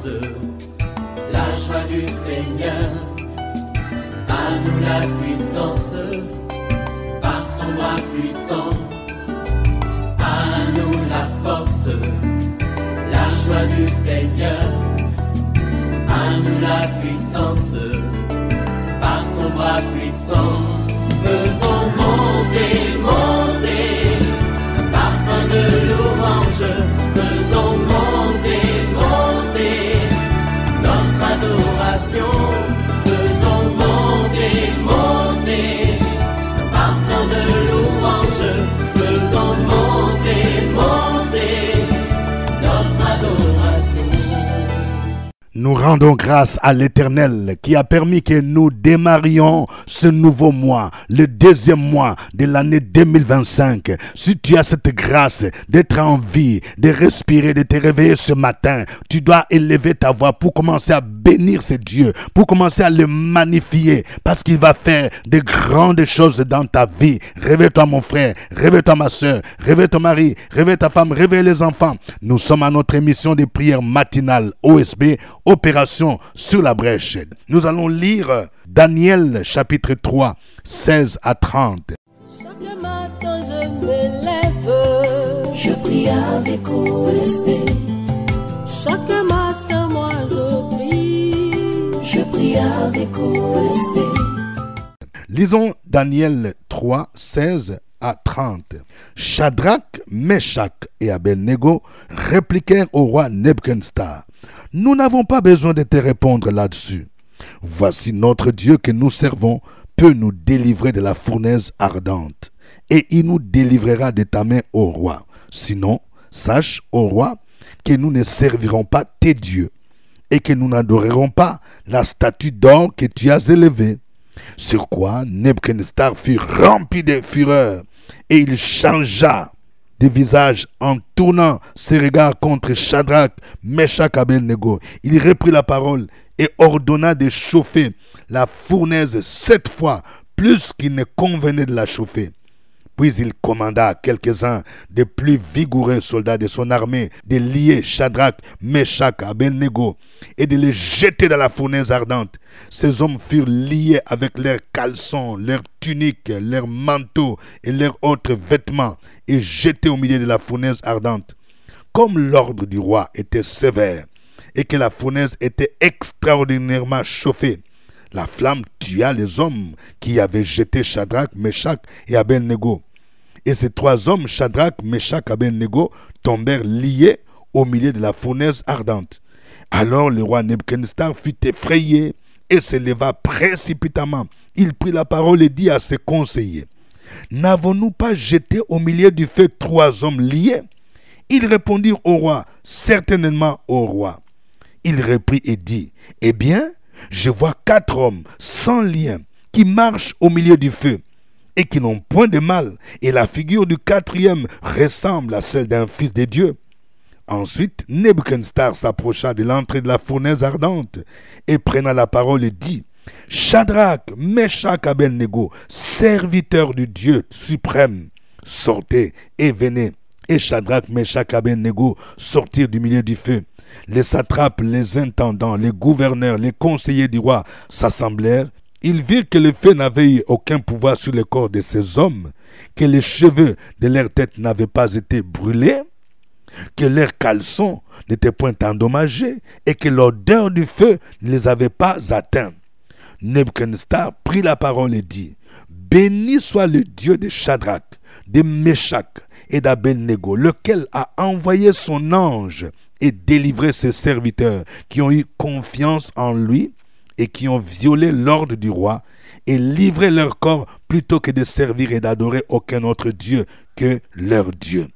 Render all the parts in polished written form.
force, la joie du Seigneur. À nous la puissance, par son bras puissant. À nous la force, la joie du Seigneur. À nous la puissance, par son bras puissant. Faisons monter, monter, parfum de louange. Faisons monter, monter, notre adoration. Faisons monter, monter, parfum de louange. Faisons monter, monter, notre adoration. Nous rendons grâce à l'Éternel qui a permis que nous démarrions ce nouveau mois, le deuxième mois de l'année 2025. Si tu as cette grâce d'être en vie, de respirer, de te réveiller ce matin, tu dois élever ta voix pour commencer à bénir ce Dieu, pour commencer à le magnifier, parce qu'il va faire de grandes choses dans ta vie. Réveille-toi mon frère, réveille-toi ma soeur, réveille ton mari, réveille ta femme, réveille les enfants. Nous sommes à notre émission de prière matinale OSB, Opération sur la brèche. Nous allons lire Daniel chapitre 3, 16 à 30. Chaque matin je me lève, je prie avec OSB. Chaque matin moi je prie avec OSB. Lisons Daniel 3, 16 à 30. Shadrach, Meshach et Abednego répliquèrent au roi Nebuchadnezzar. Nous n'avons pas besoin de te répondre là-dessus. Voici notre Dieu que nous servons peut nous délivrer de la fournaise ardente, et il nous délivrera de ta main au roi. Sinon, sache, ô roi, que nous ne servirons pas tes dieux, et que nous n'adorerons pas la statue d'or que tu as élevée. Sur quoi Nebuchadnezzar fut rempli de fureur, et il changea de visage en tournant ses regards contre Shadrach, Meshach et Abednego. Il reprit la parole et ordonna de chauffer la fournaise 7 fois plus qu'il ne convenait de la chauffer. Puis il commanda à quelques-uns des plus vigoureux soldats de son armée de lier Shadrach, Meshach et Abednego et de les jeter dans la fournaise ardente. Ces hommes furent liés avec leurs caleçons, leurs tuniques, leurs manteaux et leurs autres vêtements et jetés au milieu de la fournaise ardente. Comme l'ordre du roi était sévère et que la fournaise était extraordinairement chauffée, la flamme tua les hommes qui avaient jeté Shadrach, Meshach et Abednego. Et ces 3 hommes, Shadrach, Meshach et Abednego, tombèrent liés au milieu de la fournaise ardente. Alors le roi Nebuchadnezzar fut effrayé et se leva précipitamment. Il prit la parole et dit à ses conseillers: N'avons-nous pas jeté au milieu du feu 3 hommes liés? Ils répondirent au roi: Certainement au roi. Il reprit et dit: Eh bien, je vois 4 hommes sans lien qui marchent au milieu du feu et qui n'ont point de mal, et la figure du 4e ressemble à celle d'un fils de Dieu. Ensuite, Nebuchadnezzar s'approcha de l'entrée de la fournaise ardente et prenant la parole et dit: Shadrach, Meshach et Abednego, serviteurs du Dieu suprême, sortez et venez. Et Shadrach, Meshach et Abednego sortirent du milieu du feu. Les satrapes, les intendants, les gouverneurs, les conseillers du roi s'assemblèrent. Ils virent que le feu n'avait eu aucun pouvoir sur le corps de ces hommes, que les cheveux de leur tête n'avaient pas été brûlés, que leurs caleçons n'étaient point endommagés et que l'odeur du feu ne les avait pas atteints. Nebuchadnezzar prit la parole et dit: Béni soit le Dieu de Shadrach, de Meshach et d'Abednego, lequel a envoyé son ange et délivré ses serviteurs qui ont eu confiance en lui et qui ont violé l'ordre du roi et livré leur corps plutôt que de servir et d'adorer aucun autre Dieu que leur Dieu.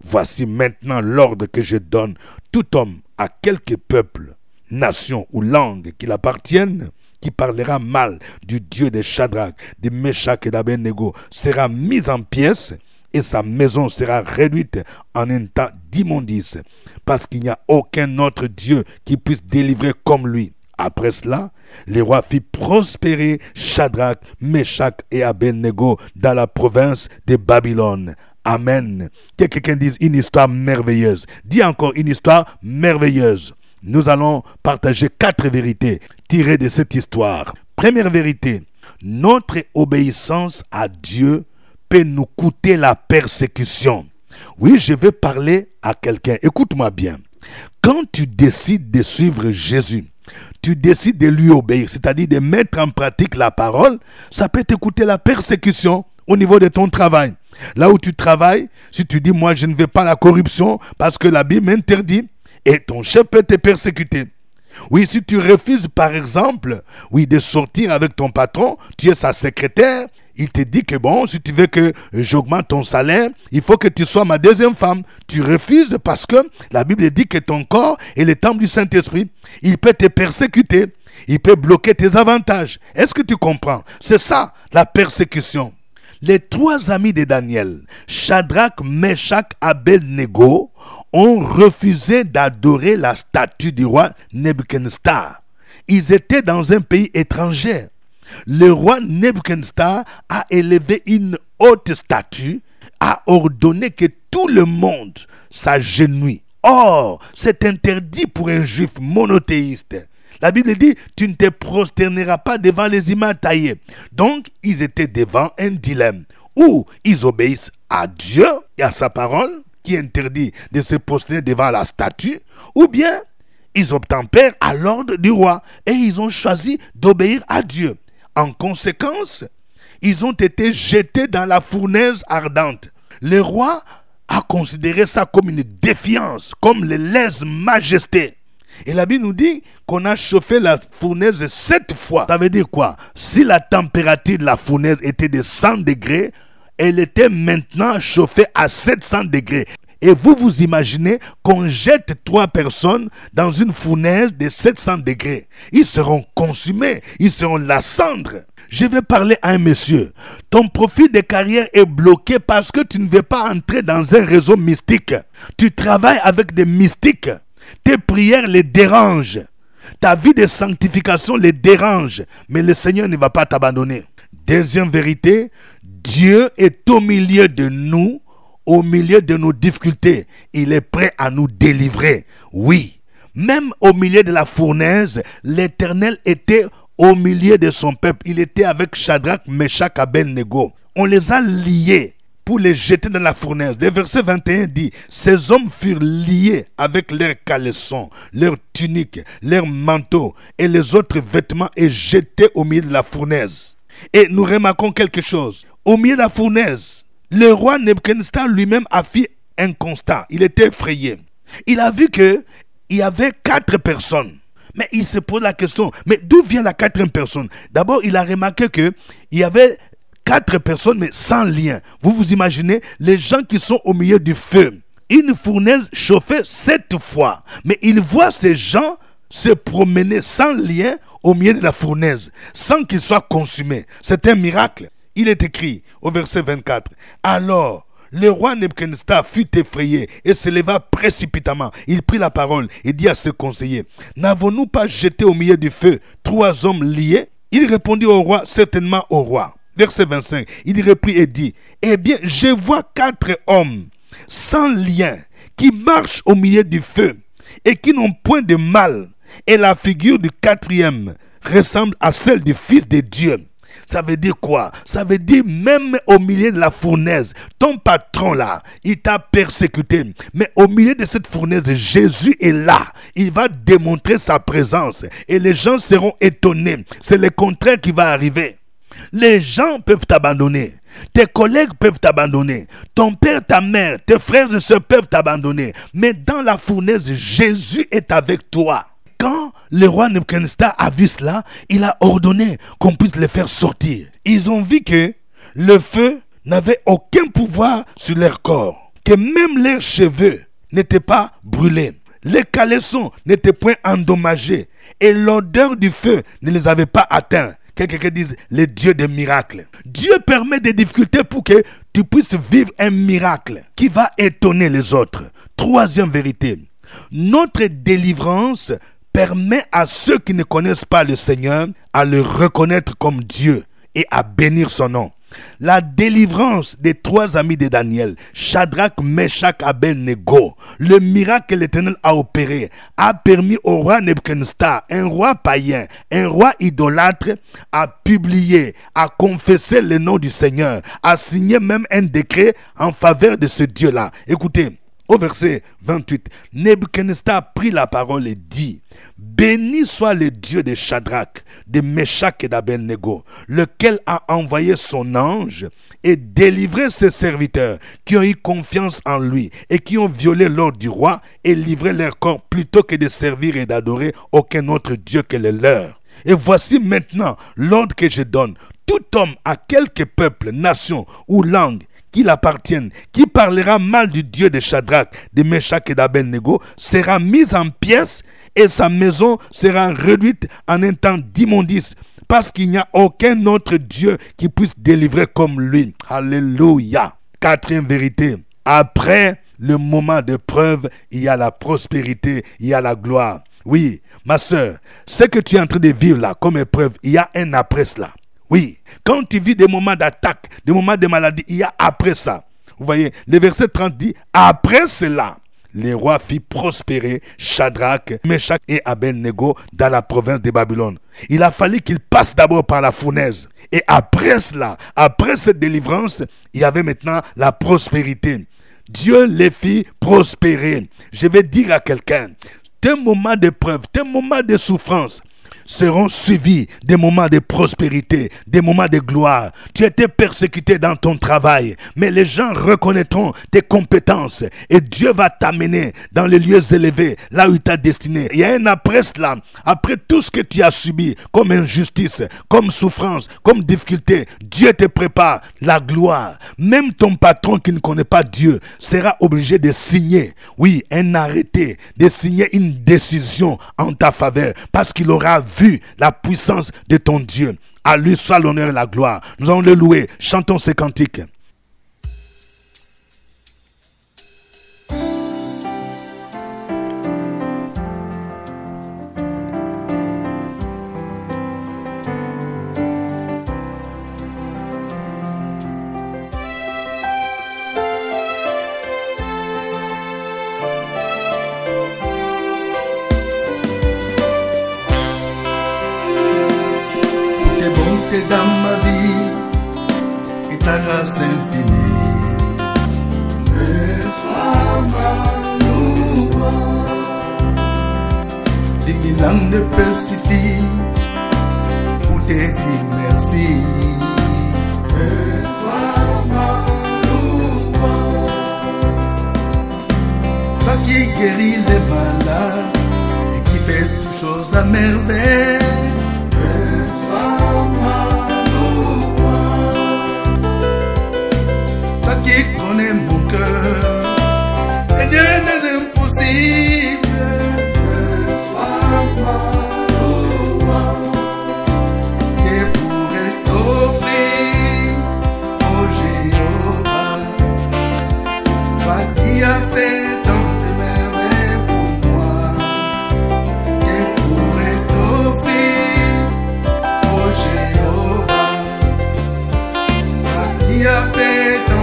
Voici maintenant l'ordre que je donne: tout homme à quelque peuple, nation ou langue qu'il appartienne, qui parlera mal du Dieu de Shadrach, de Meshach et d'Abednego sera mis en pièces et sa maison sera réduite en un tas d'immondices, parce qu'il n'y a aucun autre Dieu qui puisse délivrer comme lui. Après cela, le roi fit prospérer Shadrach, Meshach et Abednego dans la province de Babylone. Amen. Que quelqu'un dise une histoire merveilleuse. Dis encore une histoire merveilleuse. nous allons partager 4 vérités tirées de cette histoire. Première vérité, notre obéissance à Dieu peut nous coûter la persécution. Oui, je vais parler à quelqu'un. Écoute-moi bien. Quand tu décides de suivre Jésus, tu décides de lui obéir, c'est-à-dire de mettre en pratique la parole, ça peut te coûter la persécution au niveau de ton travail. Là où tu travailles, si tu dis, moi je ne veux pas la corruption parce que la Bible m'interdit, et ton chef peut te persécuter. Oui, si tu refuses par exemple, de sortir avec ton patron, tu es sa secrétaire, il te dit que bon, si tu veux que j'augmente ton salaire, il faut que tu sois ma deuxième femme. Tu refuses parce que la Bible dit que ton corps est le temple du Saint-Esprit. Il peut te persécuter, il peut bloquer tes avantages. Est-ce que tu comprends? C'est ça, la persécution. Les 3 amis de Daniel, Shadrach, Meshach, Abed-Nego, ont refusé d'adorer la statue du roi Nebuchadnezzar. Ils étaient dans un pays étranger. Le roi Nebuchadnezzar a élevé une haute statue, a ordonné que tout le monde s'agenouille. Or, c'est interdit pour un juif monothéiste. La Bible dit, tu ne te prosterneras pas devant les images taillées. Donc, ils étaient devant un dilemme. Ou ils obéissent à Dieu et à sa parole, qui interdit de se prosterner devant la statue, ou bien ils obtempèrent à l'ordre du roi et ils ont choisi d'obéir à Dieu. En conséquence, ils ont été jetés dans la fournaise ardente. Le roi a considéré ça comme une défiance, comme le lèse-majesté. Et la Bible nous dit qu'on a chauffé la fournaise 7 fois. Ça veut dire quoi? Si la température de la fournaise était de 100 degrés, elle était maintenant chauffée à 700 degrés. Et vous imaginez qu'on jette 3 personnes dans une fournaise de 700 degrés. Ils seront consumés, ils seront la cendre. Je vais parler à un monsieur. Ton profil de carrière est bloqué parce que tu ne veux pas entrer dans un réseau mystique. Tu travailles avec des mystiques. Tes prières les dérangent. Ta vie de sanctification les dérange. Mais le Seigneur ne va pas t'abandonner. Deuxième vérité, Dieu est au milieu de nous. Au milieu de nos difficultés, il est prêt à nous délivrer. Oui, même au milieu de la fournaise, l'Éternel était au milieu de son peuple. Il était avec Shadrach, Meshach, Abed-Nego. On les a liés pour les jeter dans la fournaise. Le verset 21 dit, ces hommes furent liés avec leurs caleçons, leurs tuniques, leurs manteaux et les autres vêtements et jetés au milieu de la fournaise. Et nous remarquons quelque chose. Au milieu de la fournaise, le roi Nebuchadnezzar lui-même a fait un constat. Il était effrayé. Il a vu qu'il y avait 4 personnes. Mais il se pose la question, mais d'où vient la 4e personne? D'abord, il a remarqué qu'il y avait 4 personnes, mais sans lien. Vous imaginez les gens qui sont au milieu du feu. Une fournaise chauffée 7 fois. Mais il voit ces gens se promener sans lien au milieu de la fournaise, sans qu'ils soient consumés. C'est un miracle. Il est écrit au verset 24. Alors, le roi Nebuchadnezzar fut effrayé et se leva précipitamment. Il prit la parole et dit à ses conseillers, n'avons-nous pas jeté au milieu du feu 3 hommes liés? Il répondit au roi, certainement au roi. Verset 25. Il reprit et dit, eh bien, je vois 4 hommes sans lien qui marchent au milieu du feu et qui n'ont point de mal. Et la figure du 4e ressemble à celle du Fils de Dieu. Ça veut dire quoi? Ça veut dire même au milieu de la fournaise, ton patron là, il t'a persécuté. Mais au milieu de cette fournaise, Jésus est là. Il va démontrer sa présence et les gens seront étonnés. C'est le contraire qui va arriver. Les gens peuvent t'abandonner. Tes collègues peuvent t'abandonner. Ton père, ta mère, tes frères et sœurs peuvent t'abandonner. Mais dans la fournaise, Jésus est avec toi. Quand le roi Nebuchadnezzar a vu cela, il a ordonné qu'on puisse les faire sortir. Ils ont vu que le feu n'avait aucun pouvoir sur leur corps, que même leurs cheveux n'étaient pas brûlés, les caleçons n'étaient point endommagés et l'odeur du feu ne les avait pas atteints. Quelqu'un dit le Dieu des miracles. Dieu permet des difficultés pour que tu puisses vivre un miracle qui va étonner les autres. 3e vérité, notre délivrance permet à ceux qui ne connaissent pas le Seigneur à le reconnaître comme Dieu et à bénir son nom. La délivrance des 3 amis de Daniel, Shadrach, Meshach, Abednego, le miracle que l'Éternel a opéré, a permis au roi Nebuchadnezzar, un roi païen, un roi idolâtre, à publier, à confesser le nom du Seigneur, à signer même un décret en faveur de ce Dieu-là. Écoutez, au verset 28, Nebuchadnezzar prit la parole et dit: béni soit le Dieu de Shadrach, de Meshach et d'Abednego, lequel a envoyé son ange et délivré ses serviteurs qui ont eu confiance en lui et qui ont violé l'ordre du roi et livré leur corps plutôt que de servir et d'adorer aucun autre Dieu que le leur. Et voici maintenant l'ordre que je donne: tout homme à quelque peuple, nation ou langue qu'il appartienne, qui parlera mal du Dieu de Shadrach, de Meshach et d'Abednego, sera mis en pièces et sa maison sera réduite en un temps d'immondice, parce qu'il n'y a aucun autre Dieu qui puisse délivrer comme lui. Alléluia. 4e vérité. Après le moment de preuve, il y a la prospérité, il y a la gloire. Oui, ma soeur, ce que tu es en train de vivre là comme épreuve, il y a un après cela. Oui, quand tu vis des moments d'attaque, des moments de maladie, il y a après ça. Vous voyez, le verset 30 dit: après cela, les rois firent prospérer Shadrach, Meshach et Abednego dans la province de Babylone. Il a fallu qu'ils passent d'abord par la fournaise. Et après cela, après cette délivrance, il y avait maintenant la prospérité. Dieu les fit prospérer. Je vais dire à quelqu'un, tes moments d'épreuve, tes moments de souffrance seront suivis des moments de prospérité, des moments de gloire. Tu étais persécuté dans ton travail, mais les gens reconnaîtront tes compétences et Dieu va t'amener dans les lieux élevés, là où il t'a destiné. Il y a un après cela, après tout ce que tu as subi comme injustice, comme souffrance, comme difficulté, Dieu te prépare la gloire. Même ton patron qui ne connaît pas Dieu sera obligé de signer, oui, un arrêté, de signer une décision en ta faveur, parce qu'il aura vu la puissance de ton Dieu. À lui soit l'honneur et la gloire. Nous allons le louer. Chantons ces cantiques. Dans ma vie et ta grâce infinie, et sois ma louange. 10 000 ans ne peuvent suffire pour te dire merci. Et sois ma louange. Toi qui guéris les malades et qui fais toutes choses à merveille. Qui connaît mon cœur et Dieu des impossibles. Sois ma louange. Que pourrais t'offrir, oh Jéhovah, toi qui as fait tant de merveilles pour moi. Que pourrais t'offrir, oh Jéhovah, toi qui as fait tant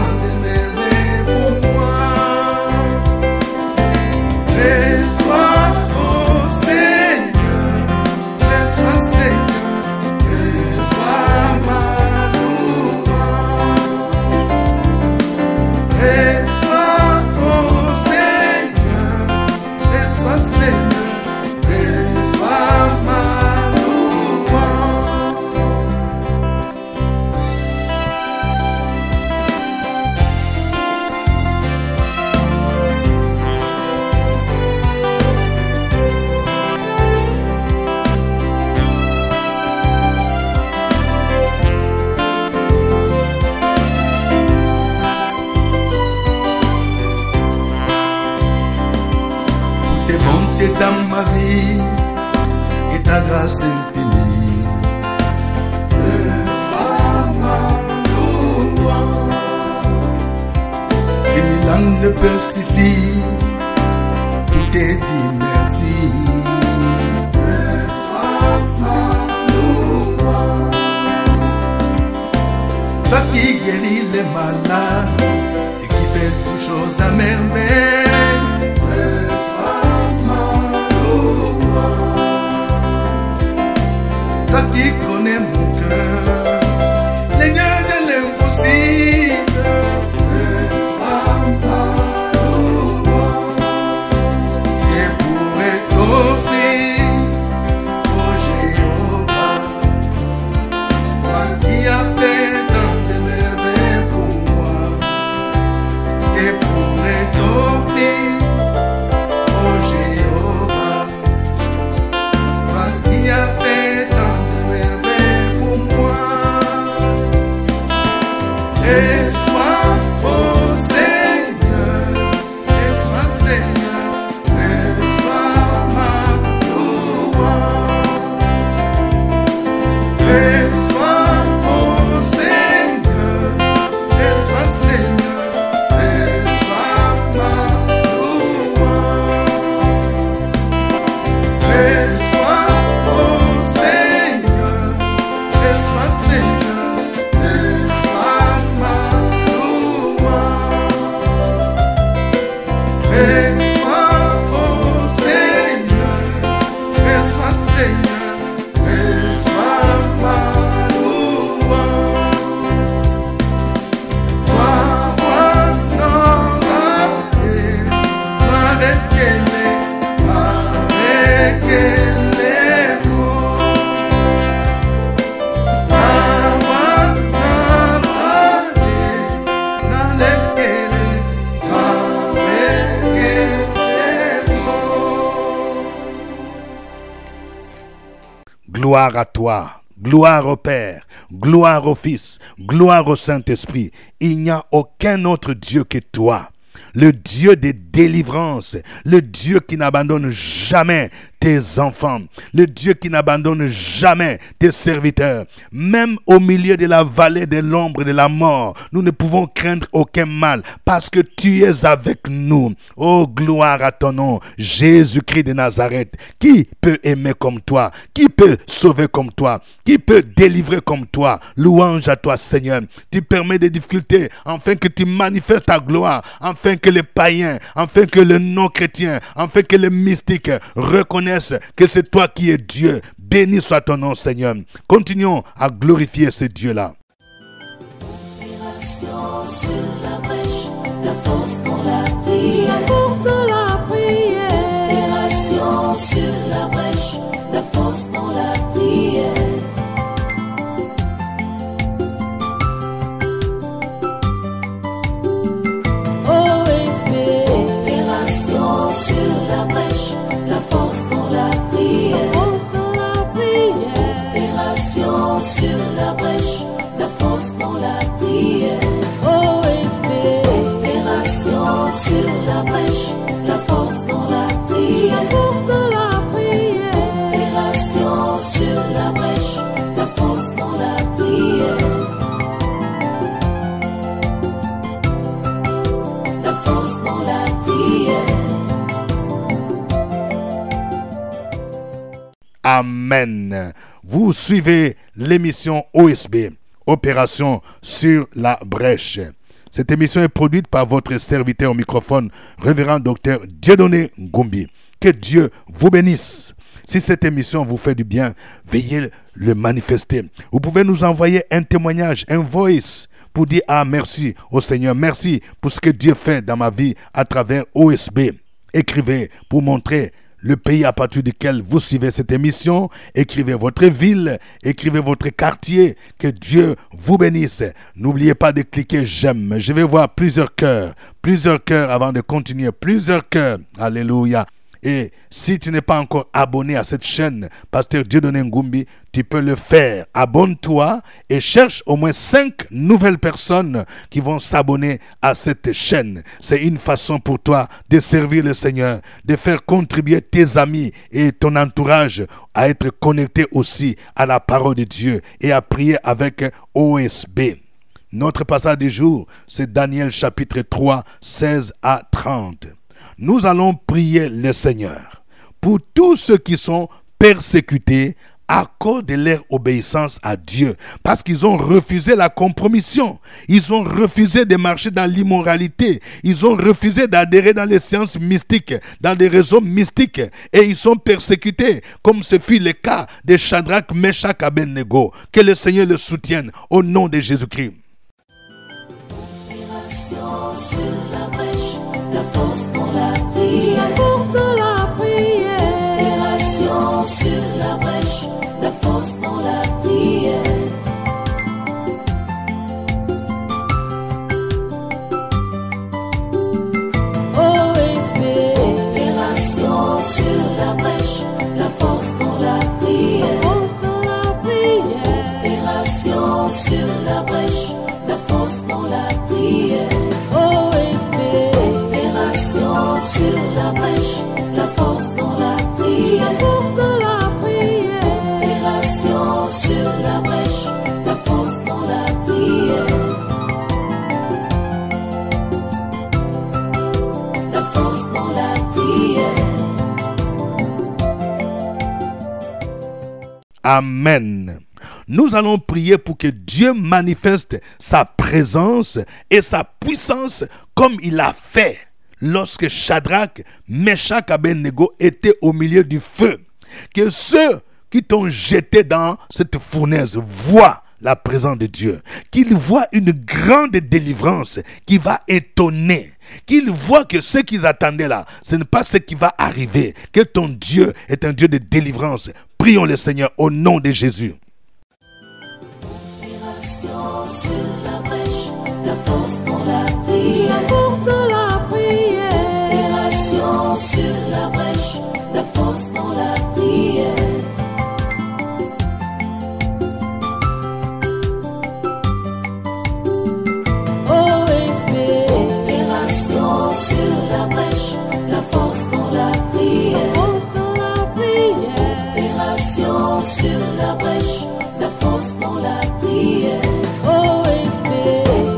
dans ma vie et ta grâce infinie. Sois ma louange. 10 000 ans ne peuvent suffire pour te dire merci. Sois ma louange. Toi qui les malades et qui fait toutes choses à merveille. Toi qui connais mon cœur, les lieux de l'impossible, et pourrais t'offrir au Jéhovah, toi qui as fait tant de merveilles pour moi, et pourrais t'offrir au Jéhovah, toi qui as fait tant de merveilles pour moi. Et sois au Seigneur, et sois Seigneur, et sois ma louange. Et sois au Seigneur, et sois Seigneur, et sois ma louange. Et sois au Seigneur, et sois Seigneur, et sois ma louange. Et sois au Seigneur, et sois Seigneur, et sois ma louange. Toi, roi dans la paix, avec les mots. Gloire à toi, gloire au Père, gloire au Fils, gloire au Saint-Esprit. Il n'y a aucun autre Dieu que toi. Le Dieu des délivrances, le Dieu qui n'abandonne jamais tes enfants, le Dieu qui n'abandonne jamais tes serviteurs. Même au milieu de la vallée de l'ombre de la mort, nous ne pouvons craindre aucun mal parce que tu es avec nous. Oh, gloire à ton nom, Jésus-Christ de Nazareth. Qui peut aimer comme toi? Qui peut sauver comme toi? Qui peut délivrer comme toi? Louange à toi, Seigneur. Tu permets des difficultés afin que tu manifestes ta gloire, afin que les païens, afin que les non-chrétiens, afin que les mystiques reconnaissent que c'est toi qui es Dieu. Béni soit ton nom, Seigneur. Continuons à glorifier ce Dieu-là. Opération sur la brèche, la force dans la prière. La force dans la prière. Opération sur la brèche, la force dans la prière. OSB. Opération sur la brèche, la force dans la prière. Force dans la prière. Opération sur la brèche, la force dans la prière. OSB. Opération sur la brèche, la force dans la prière. La force dans la prière. Opération sur la brèche, la force dans la prière. La force dans la prière. Amen. Vous suivez l'émission OSB, Opération sur la brèche. Cette émission est produite par votre serviteur au microphone, révérend docteur Dieudonné Ngumbi. Que Dieu vous bénisse. Si cette émission vous fait du bien, veuillez le manifester. Vous pouvez nous envoyer un témoignage, un voice, pour dire « Ah, merci au Seigneur, merci pour ce que Dieu fait dans ma vie à travers OSB ». Écrivez pour montrer le pays à partir duquel vous suivez cette émission. Écrivez votre ville, écrivez votre quartier. Que Dieu vous bénisse. N'oubliez pas de cliquer j'aime. Je vais voir plusieurs cœurs avant de continuer. Plusieurs cœurs. Alléluia. Et si tu n'es pas encore abonné à cette chaîne, Pasteur Dieudonné Ngumbi, tu peux le faire. Abonne-toi et cherche au moins 5 nouvelles personnes qui vont s'abonner à cette chaîne. C'est une façon pour toi de servir le Seigneur, de faire contribuer tes amis et ton entourage à être connectés aussi à la parole de Dieu et à prier avec OSB. Notre passage du jour, c'est Daniel chapitre 3, 16 à 30. Nous allons prier le Seigneur pour tous ceux qui sont persécutés à cause de leur obéissance à Dieu. Parce qu'ils ont refusé la compromission. Ils ont refusé de marcher dans l'immoralité. Ils ont refusé d'adhérer dans les sciences mystiques, dans des réseaux mystiques. Et ils sont persécutés, comme ce fut le cas de Shadrach, Meshach, Abednego. Que le Seigneur le soutienne au nom de Jésus-Christ. Sur la brèche, la force dans la prière. La force dans la prière. Opération sur la brèche, la force dans la prière. OSB. Opération sur la brèche, la force dans la prière. La force dans la prière. Opération sur la brèche, la force dans la prière. Sur la brèche, la force dans la prière. La force dans la prière. Opération sur la brèche, la force dans la prière. La force dans la prière. Amen. Nous allons prier pour que Dieu manifeste sa présence et sa puissance comme il a fait lorsque Shadrach, Meshach, Abednego étaient au milieu du feu. Que ceux qui t'ont jeté dans cette fournaise voient la présence de Dieu. Qu'ils voient une grande délivrance qui va étonner. Qu'ils voient que ce qu'ils attendaient là, ce n'est pas ce qui va arriver. Que ton Dieu est un Dieu de délivrance. Prions le Seigneur au nom de Jésus. Opération sur la brèche, la force dans la prière. La force dans la prière. Opération sur la brèche, la force dans la prière. OSB. Opération sur la brèche, la force dans la prière. La force dans la prière. Opération sur la brèche, la force dans la prière. OSB.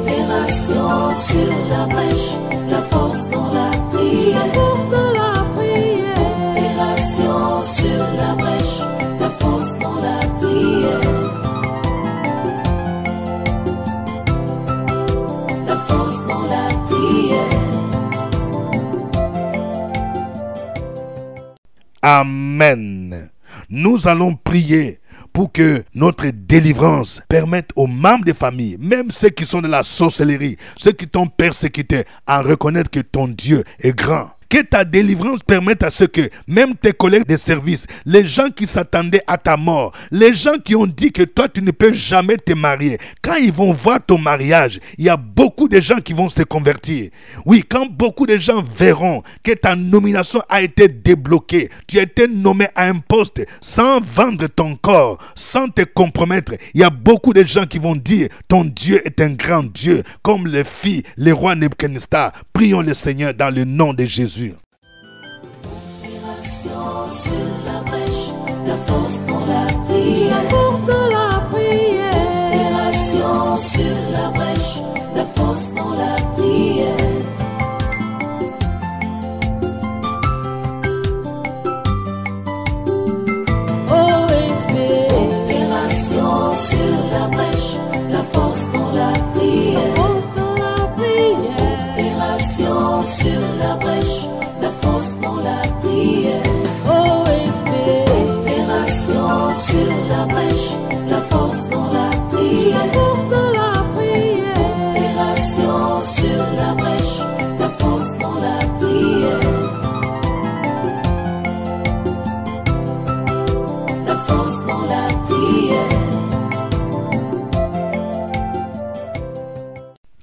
Opération sur la brèche, la force dans la prière. La force dans la prière. Opération sur la brèche, la force dans la prière. La force dans la prière. Amen. Nous allons prier pour que notre délivrance permette aux membres de famille, même ceux qui sont de la sorcellerie, ceux qui t'ont persécuté, à reconnaître que ton Dieu est grand. Que ta délivrance permette à ce que même tes collègues de service, les gens qui s'attendaient à ta mort, les gens qui ont dit que toi tu ne peux jamais te marier, quand ils vont voir ton mariage, il y a beaucoup de gens qui vont se convertir. Oui, quand beaucoup de gens verront que ta nomination a été débloquée, tu as été nommé à un poste sans vendre ton corps, sans te compromettre, il y a beaucoup de gens qui vont dire ton Dieu est un grand Dieu, comme le fit le roi Nebuchadnezzar. Prions le Seigneur dans le nom de Jésus. Opération sur la brèche, la force dans la prière. La force dans la prière. Opération sur la brèche, la force dans la prière. OSB. Opération sur la brèche, la force dans la prière. La force dans la prière. Opération sur la brèche, la force dans la prière. OSB. Opération sur la brèche, la force dans la prière. La force dans la prière. Opération sur la brèche, la force dans la prière. La force dans la prière.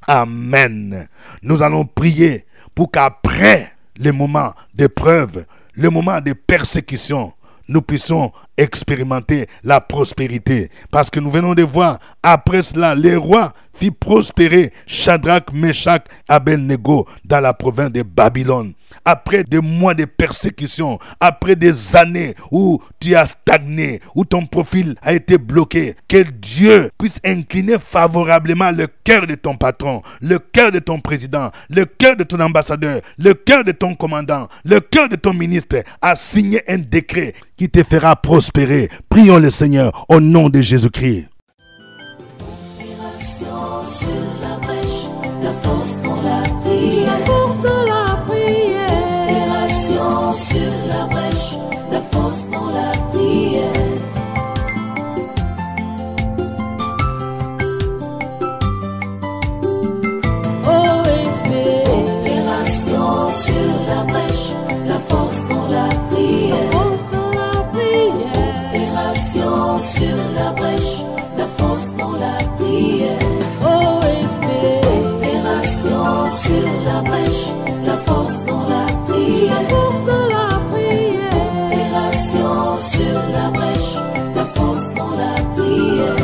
Amen. Nous allons prier pour qu'après le moment d'épreuve, le moment de persécution, nous puissions expérimenter la prospérité. Parce que nous venons de voir, après cela, le roi fit prospérer Shadrach, Meshach, Abednego dans la province de Babylone. après des mois de persécution, après des années où tu as stagné, où ton profil a été bloqué, que Dieu puisse incliner favorablement le cœur de ton patron, le cœur de ton président, le cœur de ton ambassadeur, le cœur de ton commandant, le cœur de ton ministre à signer un décret qui te fera prospérer. Prions le Seigneur au nom de Jésus-Christ. Sur la brèche, la force dans la prière. La force dans la prière. Opération sur la brèche, la force dans la prière. OSB. Opération sur la brèche, la force dans la prière. La force dans la prière. Opération sur la brèche, la force dans la prière. Sur la brèche, la force dans la prière. La force dans la prière. Opération sur la brèche, la force dans la prière.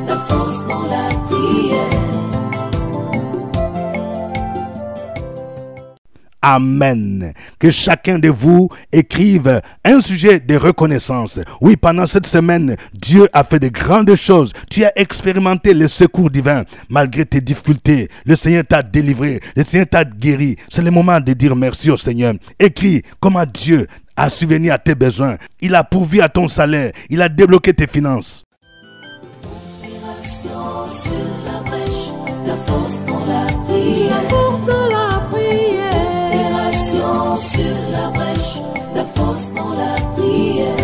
La force dans la prière. Amen. Que chacun de vous écrive un sujet de reconnaissance. Oui, pendant cette semaine, Dieu a fait de grandes choses. Tu as expérimenté le secours divin. Malgré tes difficultés, le Seigneur t'a délivré. Le Seigneur t'a guéri. C'est le moment de dire merci au Seigneur. Écris comment Dieu a subvenu à tes besoins. Il a pourvu à ton salaire. Il a débloqué tes finances. Opération sur la brèche, la force dans la prière. La force dans la prière. Opération sur la brèche, la force dans la prière.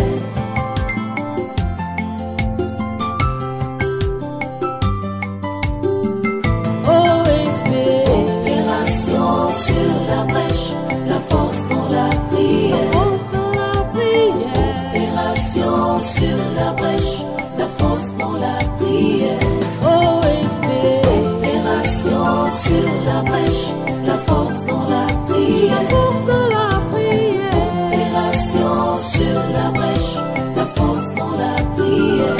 OSB. Opération sur la brèche, la force dans la prière. La force dans la prière. Opération sur la brèche, la force dans la prière. OSB. Opération sur la brèche, la force dans la prière. La force dans la prière. Opération sur la brèche, la force dans la prière.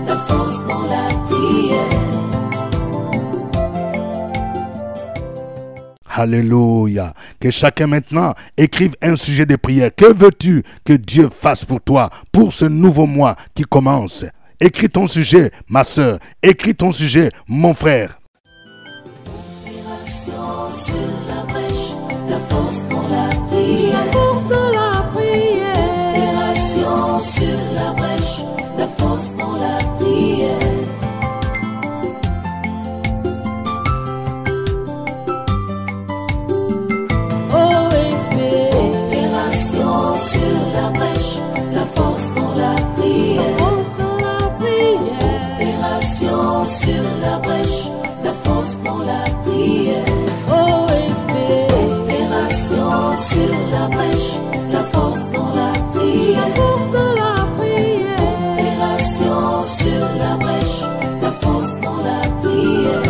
La force dans la prière. Alléluia. Que chacun maintenant écrive un sujet de prière. Que veux-tu que Dieu fasse pour toi, pour ce nouveau mois qui commence? Écris ton sujet, ma soeur. Écris ton sujet, mon frère. Opération sur la brèche, la force dans la prière. La force dans la prière. Opération sur la brèche, la force dans la prière. OSB. Opération sur la brèche, la force dans la prière. La force dans la prière. Opération sur la brèche, la force dans la prière. OSB. Opération sur la brèche, la force dans la prière. La force dans la prière. Opération sur la brèche, la force dans la prière.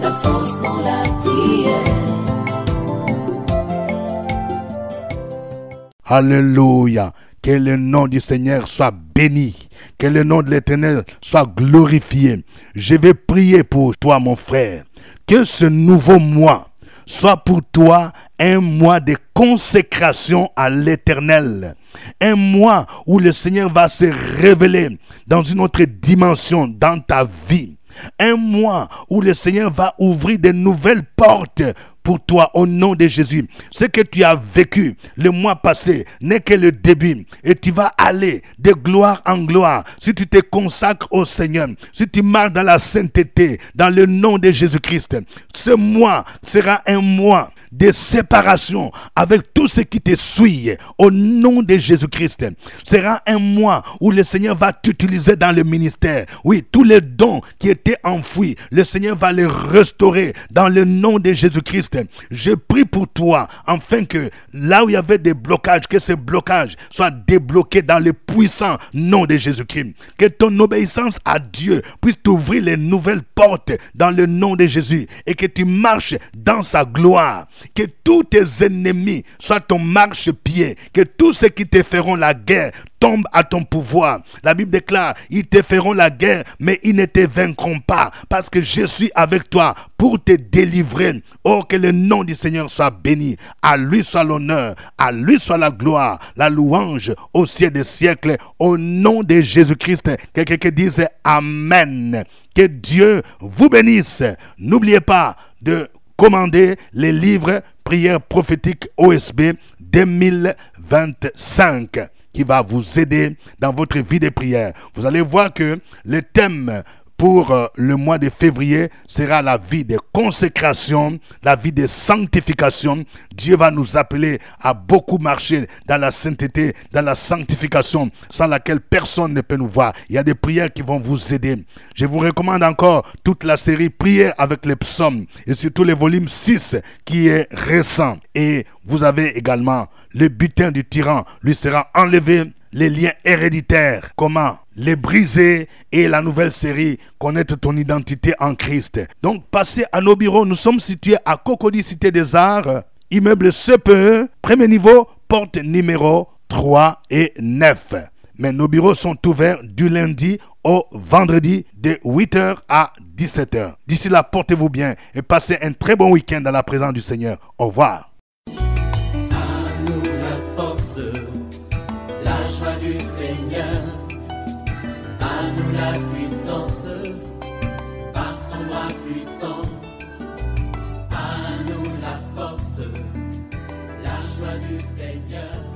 La force dans la prière. Alléluia. Que le nom du Seigneur soit béni. Que le nom de l'Éternel soit glorifié. Je vais prier pour toi, mon frère. Que ce nouveau mois soit pour toi un mois de consécration à l'Éternel. Un mois où le Seigneur va se révéler dans une autre dimension dans ta vie. Un mois où le Seigneur va ouvrir de nouvelles portes pour toi au nom de Jésus. Ce que tu as vécu le mois passé n'est que le début et tu vas aller de gloire en gloire si tu te consacres au Seigneur, si tu marches dans la sainteté, dans le nom de Jésus-Christ. Ce mois sera un mois de séparation avec tout ce qui te suit au nom de Jésus-Christ. Sera un mois où le Seigneur va t'utiliser dans le ministère. Oui, tous les dons qui étaient enfouis, le Seigneur va les restaurer dans le nom de Jésus-Christ. Je prie pour toi, afin que là où il y avait des blocages, que ces blocages soient débloqués dans le puissant nom de Jésus-Christ. Que ton obéissance à Dieu puisse t'ouvrir les nouvelles portes dans le nom de Jésus et que tu marches dans sa gloire Que tous tes ennemis soient ton marchepied. Que tous ceux qui te feront la guerre tombent à ton pouvoir. La Bible déclare, ils te feront la guerre, mais ils ne te vaincront pas, parce que je suis avec toi pour te délivrer. Oh, que le nom du Seigneur soit béni. À lui soit l'honneur, à lui soit la gloire, la louange au ciel des siècles, au nom de Jésus-Christ. Que quelqu'un dise Amen. Que Dieu vous bénisse. N'oubliez pas de commander les livres prières prophétiques OSB 2025 qui va vous aider dans votre vie de prière. Vous allez voir que le thème pour le mois de février sera la vie de consécration, la vie de sanctification. Dieu va nous appeler à beaucoup marcher dans la sainteté, dans la sanctification, sans laquelle personne ne peut nous voir. Il y a des prières qui vont vous aider. Je vous recommande encore toute la série Prières avec les psaumes et surtout le volume 6 qui est récent. Et vous avez également le butin du tyran lui sera enlevé. Les liens héréditaires, comment les briser, et la nouvelle série connaître ton identité en Christ. Donc passez à nos bureaux. Nous sommes situés à Cocody Cité des Arts, immeuble CPE, premier niveau, porte numéro 3 et 9. Mais nos bureaux sont ouverts du lundi au vendredi de 8h à 17h. D'ici là, portez-vous bien et passez un très bon week-end dans la présence du Seigneur. Au revoir. Du Seigneur, à nous la puissance, par son bras puissant, à nous la force, la joie du Seigneur.